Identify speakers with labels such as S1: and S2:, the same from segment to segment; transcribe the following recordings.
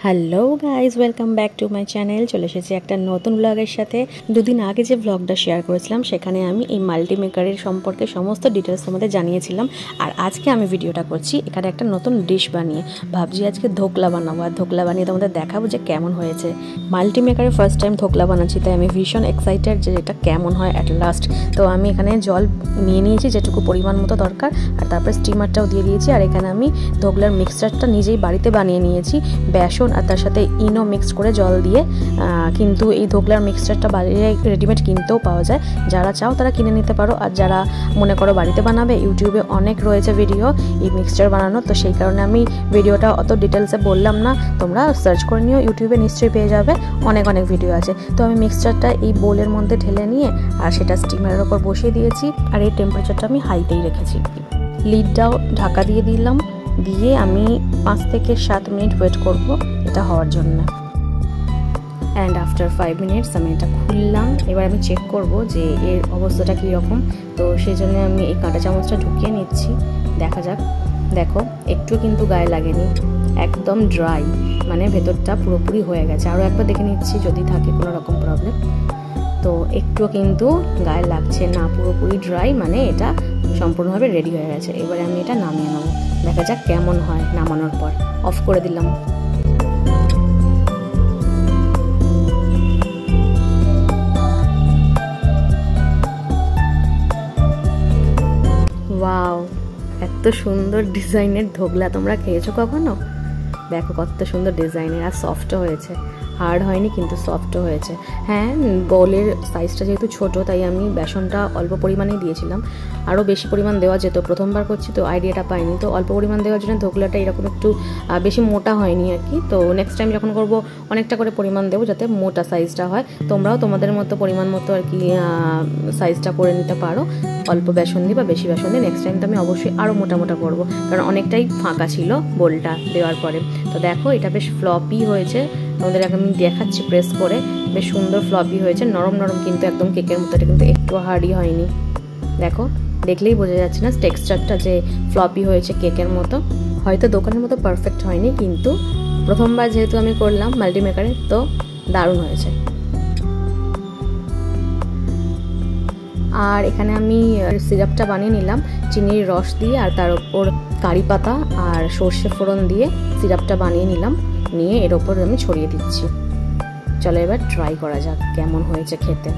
S1: Hello guys, welcome back to my channel. চলে এসেছি একটা নতুন ব্লগের সাথে। দুদিন আগে যে ব্লগটা শেয়ার করেছিলাম সেখানে আমি এই মাল্টিমেকারের সম্পর্কে সমস্ত ডিটেলস তোমাদের জানিয়েছিলাম। আর আজকে আমি ভিডিওটা করছি এখানে একটা নতুন ডিশ বানিয়ে। ভাবছি আজকে ধোকলা বানাবো, আর ধোকলা বানিয়ে তোমাদের দেখাবো যে কেমন হয়েছে। মাল্টিমেকারে ফার্স্ট টাইম ধোকলা বানাচ্ছি, তাই আমি ভীষণ এক্সাইটেড যে এটা কেমন হয় অ্যাট লাস্ট। তো আমি এখানে জল নিয়ে নিয়েছি যেটুকু পরিমাণ মতো দরকার, আর তারপরে স্টিমারটাও দিয়ে দিয়েছি। আর এখানে আমি ধোকলার মিক্সচারটা নিজেই বাড়িতে বানিয়ে নিয়েছি, বেসন আর তার সাথে ইনো মিক্সড করে জল দিয়ে। কিন্তু এই ধোকলার মিক্সচারটা বাইরে রেডিমেড কিনতেও পাওয়া যায়, যারা চাও তারা কিনে নিতে পারো। আর যারা মনে করো বাড়িতে বানাবে, ইউটিউবে অনেক রয়েছে ভিডিও এই মিক্সচার বানানোর, তো সেই কারণে আমি ভিডিওটা অত ডিটেলসে বললাম না। তোমরা সার্চ করে নিও, ইউটিউবে নিশ্চয়ই পেয়ে যাবে, অনেক ভিডিও আছে। তো আমি মিক্সচারটা এই বোলের মধ্যে ঢেলে নিয়ে আর সেটা স্টিমারের ওপর বসিয়ে দিয়েছি। আর এই টেম্পারেচারটা আমি হাইতেই রেখেছি। লিডটাও ঢাকা দিয়ে দিলাম, দিয়ে আমি 5 থেকে 7 মিনিট ওয়েট করব এটা হওয়ার জন্য। অ্যান্ড আফটার 5 মিনিটস আমি এটা খুললাম। এবার আমি চেক করব যে এর অবস্থাটা কীরকম। তো সেই জন্য আমি এই কাঁটা চামচটা ঢুকিয়ে নিচ্ছি, দেখা যাক। দেখো, একটু কিন্তু গায়ে লাগেনি, একদম ড্রাই, মানে ভেতরটা পুরোপুরি হয়ে গেছে। আরও একবার দেখে নিচ্ছি যদি থাকে কোনো রকম প্রবলেম। তো একটুও কিন্তু গায়ে লাগছে না, পুরোপুরি ড্রাই, মানে এটা সম্পূর্ণভাবে রেডি হয়ে গেছে। এবারে আমি এটা নামিয়ে নেবো, দেখা যাক কেমন হয় নামানোর পর। অফ করে দিলাম। ওয়াও, এত সুন্দর ডিজাইনের ধোকলা তোমরা খেয়েছো কখনো? দেখো কত সুন্দর ডিজাইনের, আর সফটও হয়েছে, হার্ড হয়নি কিন্তু সফটও হয়েছে। হ্যাঁ, বোলের সাইজটা যেহেতু ছোট, তাই আমি বেসনটা অল্প পরিমাণেই দিয়েছিলাম। আরও বেশি পরিমাণ দেওয়া যেত, প্রথমবার করছি তো আইডিয়াটা পাইনি। তো অল্প পরিমাণ দেওয়ার জন্য ধোকলাটা এরকম একটু বেশি মোটা হয়নি আর কি। তো নেক্সট টাইম যখন করবো অনেকটা করে পরিমাণ দেবো, যাতে মোটা সাইজটা হয়। তোমরাও তোমাদের মতো পরিমাণ মতো আর কি সাইজটা করে নিতে পারো, অল্প বেসন দিই বা বেশি বেসন দিই। নেক্সট টাইম তো আমি অবশ্যই আরও মোটা করবো, কারণ অনেকটাই ফাঁকা ছিল বোলটা দেওয়ার পরে। তো দেখো, এটা বেশ ফ্লপি হয়েছে। আমাদের আমি দেখাচ্ছি প্রেস করে, বেশ সুন্দর ফ্লপি হয়েছে, নরম কিন্তু একদম কেকের মতো। এটা কিন্তু একটু হার্ডই হয়নি। দেখো, দেখলেই বোঝা যাচ্ছে না টেক্সচারটা যে ফ্লপি হয়েছে কেকের মতো। হয়তো দোকানের মতো পারফেক্ট হয়নি, কিন্তু প্রথমবার যেহেতু আমি করলাম মাল্টিমেকারে, তো দারুণ হয়েছে। আর এখানে আমি সিরাপটা বানিয়ে নিলাম চিনির রস দিয়ে, আর তার উপর কারি পাতা আর সর্ষে ফোড়ন দিয়ে সিরাপটা বানিয়ে নিলাম। নিয়ে এর ওপর আমি ছড়িয়ে দিচ্ছি। চলো এবার ট্রাই করা যাক কেমন হয়েছে খেতে।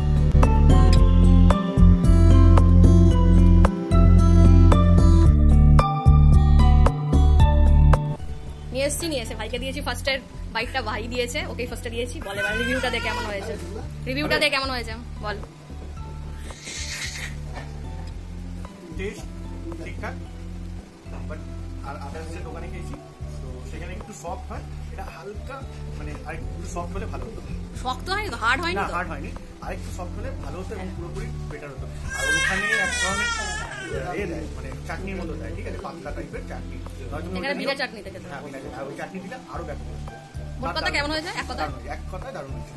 S1: নিয়ে এসে ভাইকে দিয়েছি, ফার্স্টের বাইকটা ভাই দিয়েছে, ওকে ফার্স্টে দিয়েছি। বল এবার রিভিউটা দে কেমন হয়েছে, বল।
S2: টেস্ট ঠিকঠাক, বাট আর আদার্স যে দোকানে খেয়েছি তো সেখানে একটু সফট হয়, এটা হালকা, মানে আর একটু সফট হলে ভালো হতো।
S1: শক্ত হয়, হার্ড হয়নি?
S2: না, হার্ড হয়নি, আর একটু সফট হলে ভালো হতো এবং পুরোপুরি বেটার হতো। আর ওখানে এক ধরনের দেয়, মানে চাটনির মতো দেয়, ঠিক আছে, পাতলা টাইপের চাটনি।
S1: এখানে বিনা চাটনি থেকে,
S2: হ্যাঁ, আর ওই চাটনি দিলে আরো ব্যাপক হতো।
S1: মোট কথা কেমন হয়েছে? এক
S2: কথায় দারুণ হয়েছে।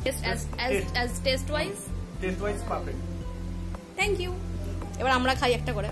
S1: Taste wise
S2: perfect.
S1: Thank you. এবার আমরা খাই একটা করে।